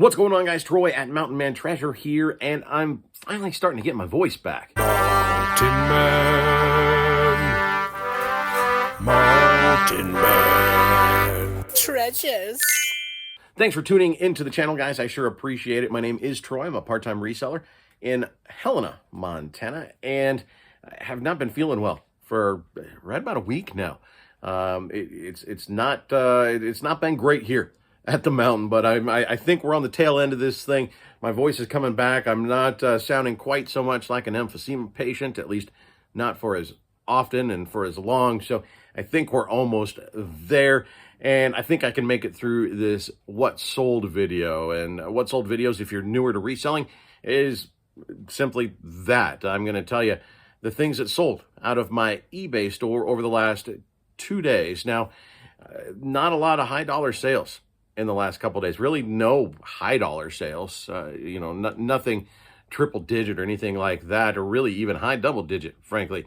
What's going on, guys? Troy at Mountain Man Treasure here, and I'm finally starting to get my voice back. Mountain Man Treasures. Thanks for tuning into the channel, guys. I sure appreciate it. My name is Troy. I'm a part-time reseller in Helena, Montana, and I have not been feeling well for right about a week now. It's not been great here at the mountain, but I think we're on the tail end of this thing. My voice is coming back. I'm not sounding quite so much like an emphysema patient, at least not for as often and for as long. So I think we're almost there, and I think I can make it through this what sold video. And what sold videos, if you're newer to reselling, is simply that. I'm going to tell you the things that sold out of my eBay store over the last 2 days. Now, not a lot of high dollar sales in the last couple of days. Really no high dollar sales, nothing triple digit or anything like that, or really even high double digit, frankly.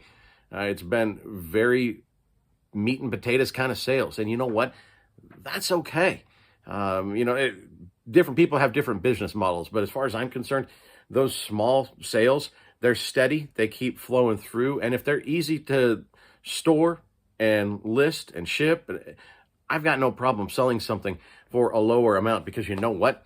It's been very meat and potatoes kind of sales. And you know what? That's okay. Different people have different business models, but as far as I'm concerned, those small sales, they're steady, they keep flowing through. And if they're easy to store and list and ship, I've got no problem selling something for a lower amount, because you know what?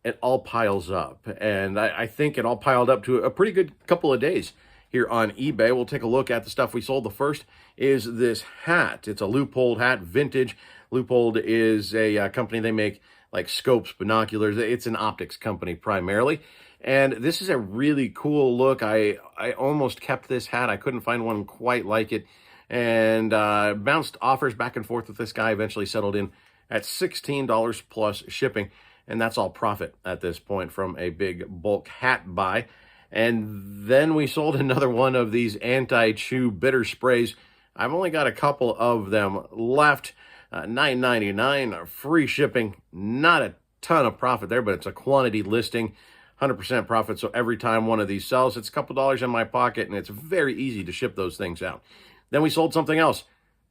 It all piles up. And I think it all piled up to a pretty good couple of days here on eBay. We'll take a look at the stuff we sold. The first is this hat. It's a Leupold hat, vintage. Leupold is a company, they make like scopes, binoculars. It's an optics company primarily. And this is a really cool look. I almost kept this hat. I couldn't find one quite like it. And bounced offers back and forth with this guy, eventually settled in at $16 plus shipping. And that's all profit at this point from a big bulk hat buy. And then we sold another one of these anti-chew bitter sprays. I've only got a couple of them left. $9.99, free shipping. Not a ton of profit there, but it's a quantity listing. 100% profit. So every time one of these sells, it's a couple dollars in my pocket, and it's very easy to ship those things out. Then we sold something else,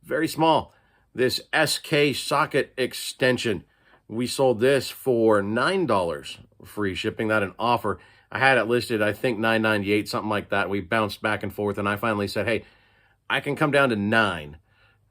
very small, this SK socket extension. We sold this for $9 free shipping, that an offer. I had it listed, I think $9.98, something like that. We bounced back and forth, and I finally said, hey, I can come down to $9.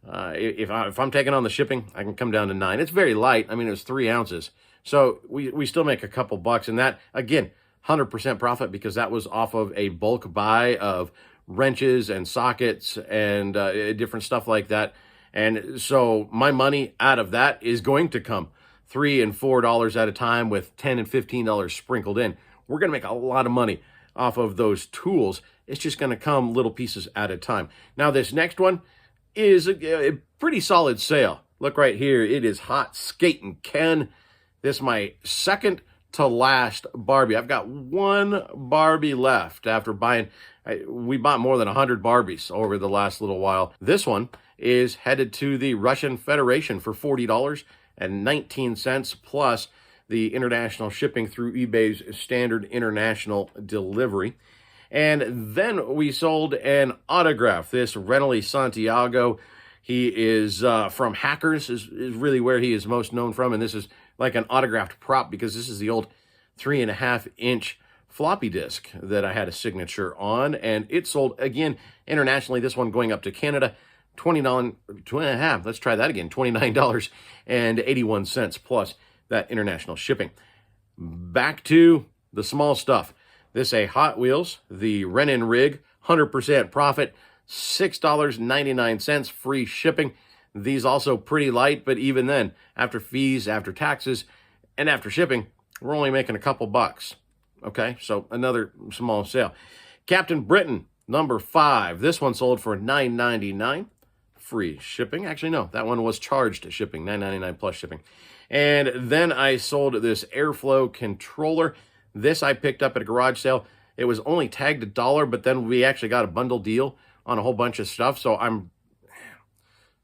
If I'm taking on the shipping, I can come down to $9. It's very light. I mean, it was 3 ounces. So we still make a couple bucks, and that, again, 100% profit, because that was off of a bulk buy of wrenches and sockets and different stuff like that. And so my money out of that is going to come $3 and $4 at a time, with $10 and $15 sprinkled in. We're going to make a lot of money off of those tools. It's just going to come little pieces at a time. Now, this next one is a pretty solid sale. Look right here. It is Hot Skatin' Ken. This is my second to last Barbie. I've got one Barbie left after buying. We bought more than 100 Barbies over the last little while. This one is headed to the Russian Federation for $40.19 plus the international shipping through eBay's standard international delivery. And then we sold an autograph. This Renly Santiago, he is from Hackers, is really where he is most known from. And this is like an autographed prop, because this is the old 3.5-inch floppy disk that I had a signature on. And it sold, again, internationally, this one going up to Canada, let's try that again, $29.81 plus that international shipping. Back to the small stuff. This a Hot Wheels, the Renin rig, 100% profit, $6.99 free shipping. These also pretty light, but even then, after fees, after taxes, and after shipping, we're only making a couple bucks. Okay, so another small sale. Captain Britain, number 5. This one sold for $9.99. Free shipping. Actually, no, that one was charged shipping, $9.99 plus shipping. And then I sold this airflow controller. This I picked up at a garage sale. It was only tagged $1, but then we actually got a bundle deal on a whole bunch of stuff. So I'm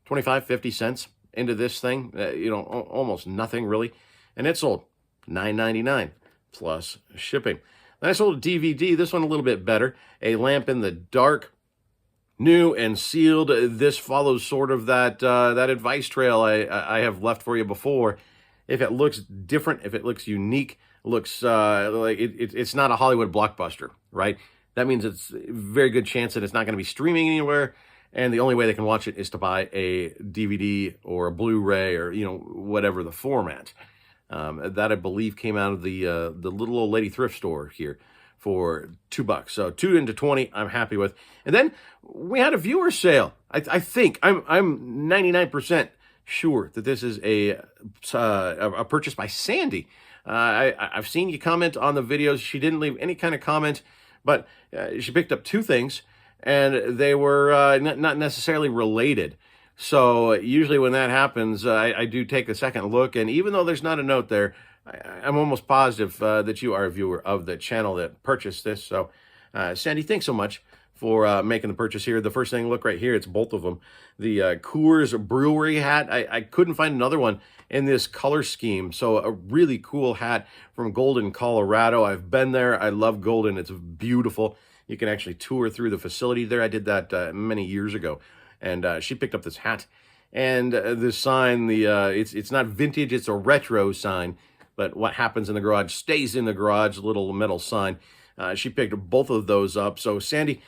25, 50 cents into this thing, almost nothing really. And it sold $9.99 plus shipping. Then I sold a DVD, this one a little bit better, a lamp in the dark, new and sealed. This follows sort of that advice trail I have left for you before. If it looks different, if it looks unique, looks like it's not a Hollywood blockbuster, right? That means it's a very good chance that it's not going to be streaming anywhere, and the only way they can watch it is to buy a DVD or a Blu-ray or whatever the format. That I believe came out of the little old lady thrift store here for $2. So 2 into 20, I'm happy with. And then we had a viewer sale. I think I'm 99% sure that this is a purchase by Sandy. I've seen you comment on the videos. She didn't leave any kind of comment, but she picked up 2 things, and they were not necessarily related. So usually when that happens, I do take a second look, and even though there's not a note there, I'm almost positive that you are a viewer of the channel that purchased this. So, Sandy, thanks so much for making the purchase here. The first thing, look right here, it's both of them. The Coors Brewery hat. I couldn't find another one in this color scheme. So a really cool hat from Golden, Colorado. I've been there. I love Golden. It's beautiful. You can actually tour through the facility there. I did that many years ago. And she picked up this hat. And this sign, it's not vintage, it's a retro sign. But what happens in the garage stays in the garage, little metal sign. She picked both of those up. So, Sandy,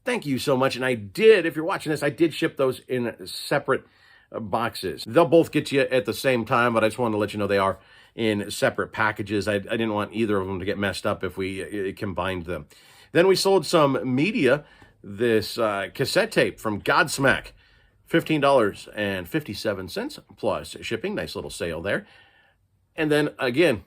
thank you so much. And I did, if you're watching this, I did ship those in separate boxes. They'll both get you at the same time, but I just wanted to let you know they are in separate packages. I didn't want either of them to get messed up if we combined them. Then we sold some media, this cassette tape from Godsmack, $15.57 plus shipping. Nice little sale there. And then, again,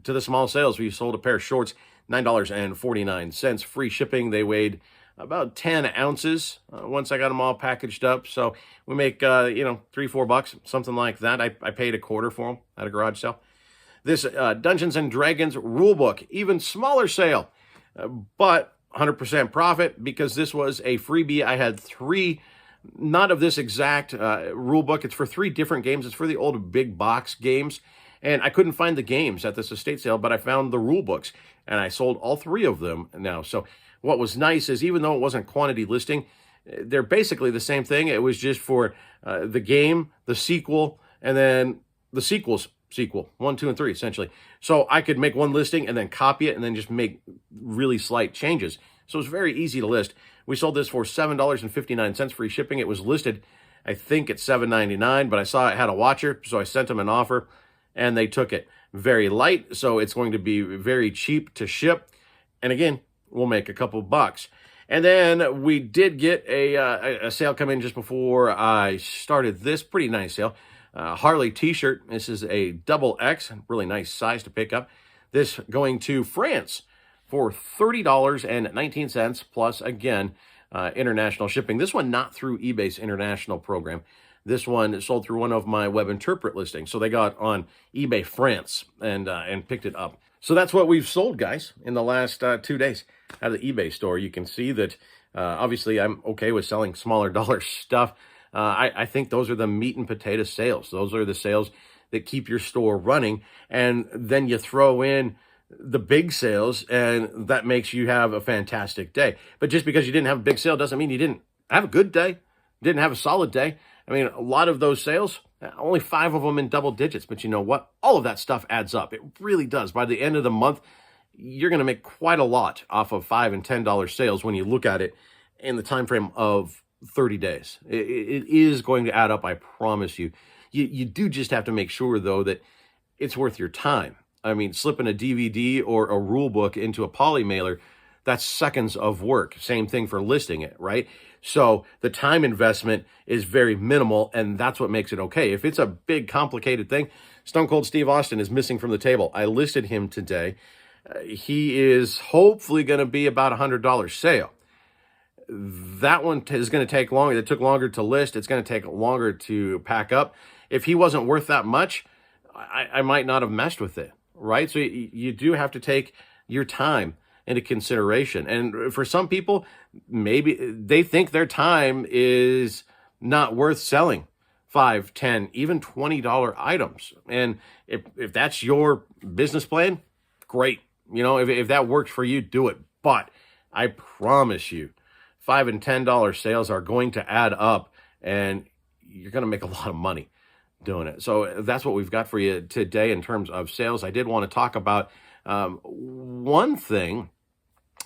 to the small sales, we sold a pair of shorts, $9.49, free shipping. They weighed about 10 ounces once I got them all packaged up. So we make, $3-4, something like that. I paid a quarter for them at a garage sale. This Dungeons & Dragons rulebook, even smaller sale, but 100% profit because this was a freebie. I had 3, not of this exact rulebook. It's for 3 different games. It's for the old big box games. And I couldn't find the games at this estate sale, but I found the rule books, and I sold all 3 of them now. So what was nice is even though it wasn't quantity listing, they're basically the same thing. It was just for the game, the sequel, and then the sequel, 1, 2, and 3, essentially. So I could make one listing and then copy it and then just make really slight changes. So it was very easy to list. We sold this for $7.59 free shipping. It was listed, I think, at $7.99, but I saw it had a watcher, so I sent them an offer. And they took it. Very light, so it's going to be very cheap to ship. And again, we'll make a couple bucks. And then we did get a sale come in just before I started this. Pretty nice sale. Harley t-shirt. This is a XX, really nice size to pick up. This going to France for $30.19 plus, again, international shipping. This one not through eBay's international program. This one sold through one of my web interpret listings. So they got on eBay France and picked it up. So that's what we've sold, guys, in the last 2 days out of the eBay store. You can see that, obviously, I'm okay with selling smaller dollar stuff. I think those are the meat and potato sales. Those are the sales that keep your store running. And then you throw in the big sales, and that makes you have a fantastic day. But just because you didn't have a big sale doesn't mean you didn't have a good day, didn't have a solid day. I mean, a lot of those sales, only 5 of them in double digits. But you know what? All of that stuff adds up. It really does. By the end of the month, you're going to make quite a lot off of $5 and $10 sales when you look at it in the time frame of 30 days. It is going to add up, I promise you. You do just have to make sure, though, that it's worth your time. I mean, slipping a DVD or a rule book into a poly mailer, that's seconds of work. Same thing for listing it, right? So the time investment is very minimal, and that's what makes it okay. If it's a big, complicated thing, Stone Cold Steve Austin is missing from the table. I listed him today. He is hopefully going to be about $100 sale. That one is going to take longer. It took longer to list. It's going to take longer to pack up. If he wasn't worth that much, I might not have messed with it, right? So you do have to take your time into consideration. And for some people, maybe they think their time is not worth selling $5, $10, even $20 items. And if that's your business plan, great. You know, if that works for you, do it. But I promise you, $5 and $10 sales are going to add up, and you're going to make a lot of money doing it. So that's what we've got for you today in terms of sales. I did want to talk about One thing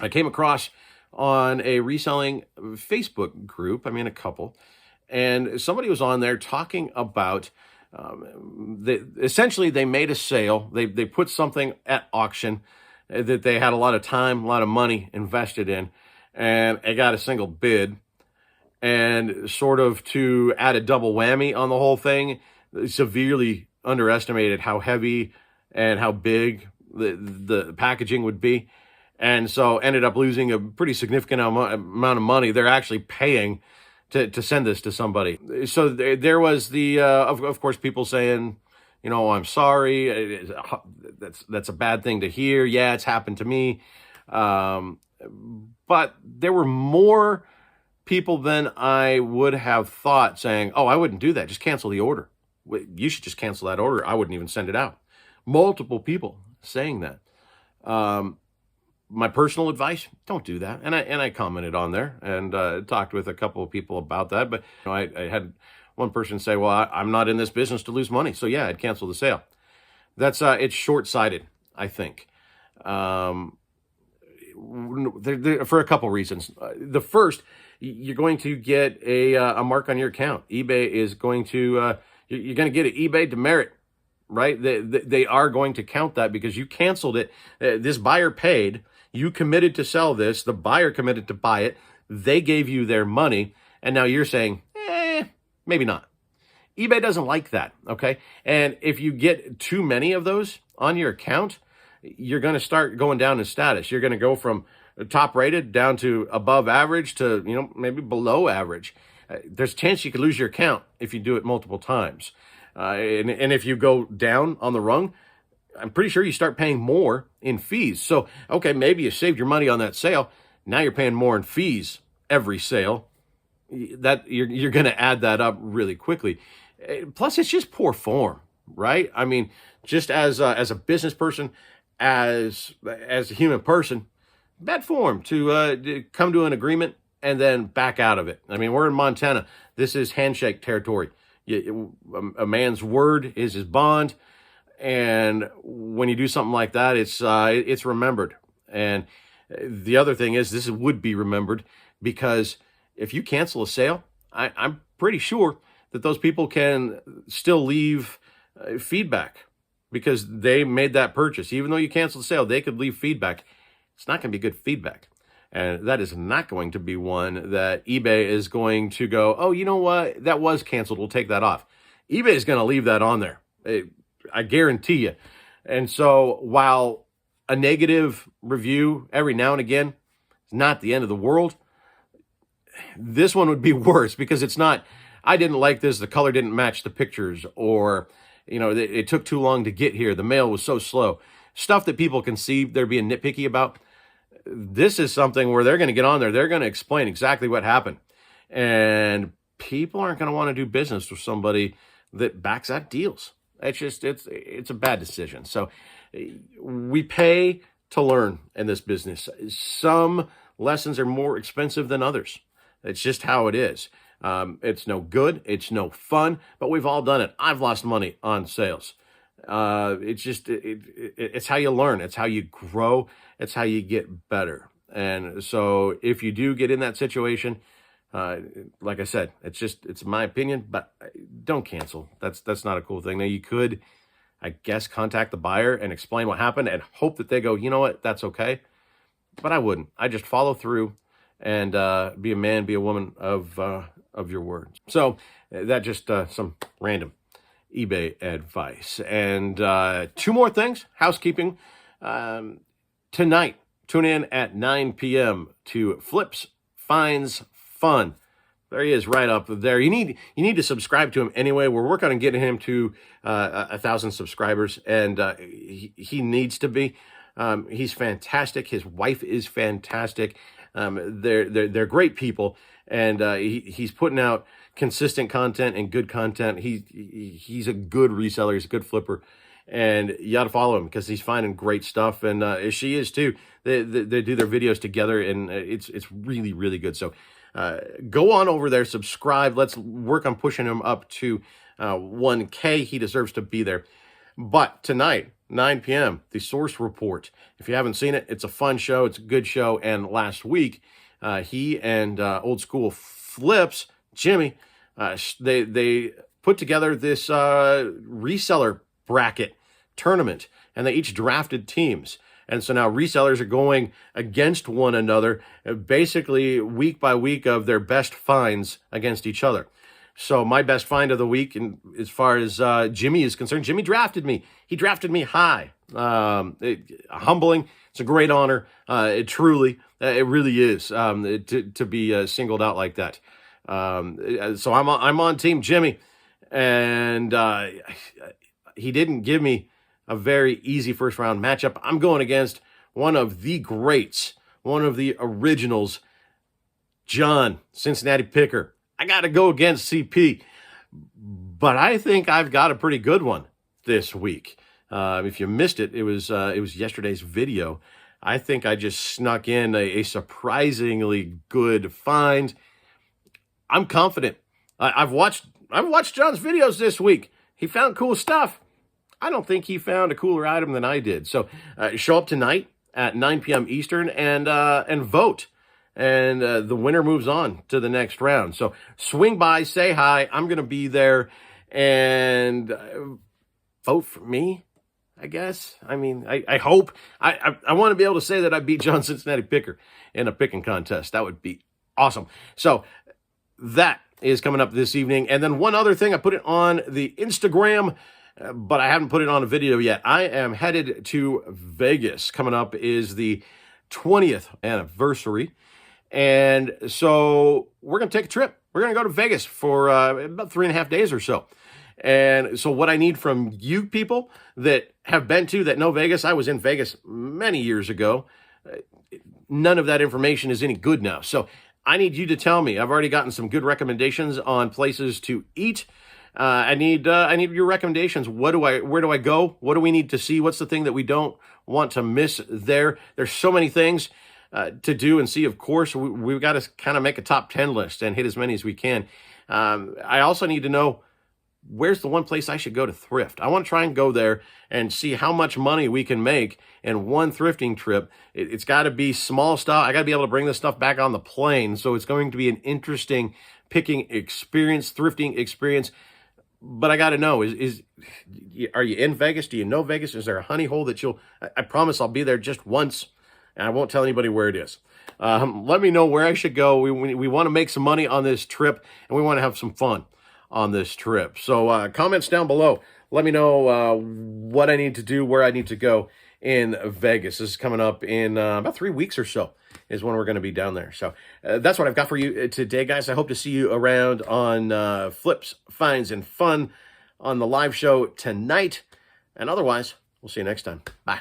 I came across on a reselling Facebook group, I mean, a couple, and somebody was on there talking about essentially they made a sale. They put something at auction that they had a lot of time, a lot of money invested in, and it got a single bid. And sort of to add a double whammy on the whole thing, severely underestimated how heavy and how big the packaging would be. And so ended up losing a pretty significant amount of money. They're actually paying to send this to somebody. So there was the, of course, people saying, you know, I'm sorry. That's a bad thing to hear. Yeah, it's happened to me. But there were more people than I would have thought saying, oh, I wouldn't do that. Just cancel the order. You should just cancel that order. I wouldn't even send it out. Multiple people saying that. My personal advice, don't do that. And I commented on there and talked with a couple of people about that. But you know, I had one person say, well, I'm not in this business to lose money. So yeah, I'd cancel the sale. That's it's short-sighted, I think. For a couple reasons. The first, you're going to get a mark on your account. eBay is going to, you're going to get an eBay demerit, right? They are going to count that because you canceled it. This buyer paid. You committed to sell this. The buyer committed to buy it. They gave you their money. And now you're saying, maybe not. eBay doesn't like that, okay? And if you get too many of those on your account, you're going to start going down in status. You're going to go from top rated down to above average to, you know, maybe below average. There's a chance you could lose your account if you do it multiple times. And if you go down on the rung, I'm pretty sure you start paying more in fees. So, okay, maybe you saved your money on that sale. Now you're paying more in fees every sale. That you're going to add that up really quickly. Plus, it's just poor form, right? I mean, just as a business person, as a human person, bad form to come to an agreement and then back out of it. I mean, we're in Montana. This is handshake territory. A man's word is his bond, and when you do something like that, it's remembered. And the other thing is, this would be remembered because if you cancel a sale, I'm pretty sure that those people can still leave feedback because they made that purchase. Even though you canceled the sale, they could leave feedback. It's not going to be good feedback. And that is not going to be one that eBay is going to go, oh, you know what? That was canceled. We'll take that off. eBay is going to leave that on there. I guarantee you. And so while a negative review every now and again is not the end of the world, this one would be worse because it's not, I didn't like this, the color didn't match the pictures, or, you know, it took too long to get here, the mail was so slow. Stuff that people can see they're being nitpicky about. This is something where they're going to get on there, they're going to explain exactly what happened. And people aren't going to want to do business with somebody that backs out deals. It's just, it's a bad decision. So we pay to learn in this business. Some lessons are more expensive than others. It's just how it is. It's no good. It's no fun, but we've all done it. I've lost money on sales. It's just, it's how you learn. It's how you grow. It's how you get better. And so if you do get in that situation, like I said, it's my opinion, but don't cancel. That's not a cool thing. Now you could, I guess, contact the buyer and explain what happened and hope that they go, you know what, that's okay. But I wouldn't. I just follow through and be a man, be a woman of your words. So that just some random eBay advice. And two more things, housekeeping. Tonight, tune in at 9 p.m. to Flips Finds Fun. There he is, right up there. You need to subscribe to him anyway. We're working on getting him to 1,000 subscribers, and he needs to be. He's fantastic. His wife is fantastic. They're great people, and he's putting out consistent content and good content. He's a good reseller. He's a good flipper, and you got to follow him because he's finding great stuff, and she is too. They do their videos together, and it's really, really good. So go on over there, subscribe. Let's work on pushing him up to 1K. He deserves to be there. But tonight, 9 p.m., The Source Report. If you haven't seen it, it's a fun show. It's a good show. And last week, he and Old School Flips, Jimmy, they put together this reseller bracket tournament, and they each drafted teams. And so now resellers are going against one another, basically week by week of their best finds against each other. So my best find of the week, and as far as Jimmy is concerned, Jimmy drafted me. He drafted me high. Humbling. It's a great honor. It really is to be singled out like that. So I'm on Team Jimmy, and he didn't give me a very easy first round matchup. I'm going against one of the greats, one of the originals, John, Cincinnati Picker. I got to go against CP, but I think I've got a pretty good one this week. If you missed it, it was yesterday's video. I think I just snuck in a surprisingly good find. I'm confident. I've watched John's videos this week. He found cool stuff. I don't think he found a cooler item than I did. So show up tonight at 9 p.m. Eastern and vote. And the winner moves on to the next round. So swing by, say hi. I'm going to be there, and vote for me, I guess. I mean, I hope. I want to be able to say that I beat John Cincinnati Picker in a picking contest. That would be awesome. So that is coming up this evening. And then one other thing, I put it on the Instagram, but I haven't put it on a video yet. I am headed to Vegas. Coming up is the 20th anniversary. And so we're going to take a trip. We're going to go to Vegas for about 3.5 days or so. And so what I need from you people that have been to, that know Vegas, I was in Vegas many years ago. None of that information is any good now. So I need you to tell me. I've already gotten some good recommendations on places to eat. I need your recommendations. Where do I go? What do we need to see? What's the thing that we don't want to miss there? There's so many things to do and see. Of course, we've got to kind of make a top 10 list and hit as many as we can. I also need to know, where's the one place I should go to thrift? I want to try and go there and see how much money we can make in one thrifting trip. It's got to be small stuff. I got to be able to bring this stuff back on the plane. So it's going to be an interesting picking experience, thrifting experience. But I got to know, are you in Vegas? Do you know Vegas? Is there a honey hole that I promise I'll be there just once, and I won't tell anybody where it is. Let me know where I should go. We want to make some money on this trip, and we want to have some fun on this trip. So comments down below. Let me know what I need to do, where I need to go in Vegas. This is coming up in about 3 weeks or so is when we're going to be down there. So that's what I've got for you today, guys. I hope to see you around on Flips, Finds, and Fun on the live show tonight. And otherwise, we'll see you next time. Bye.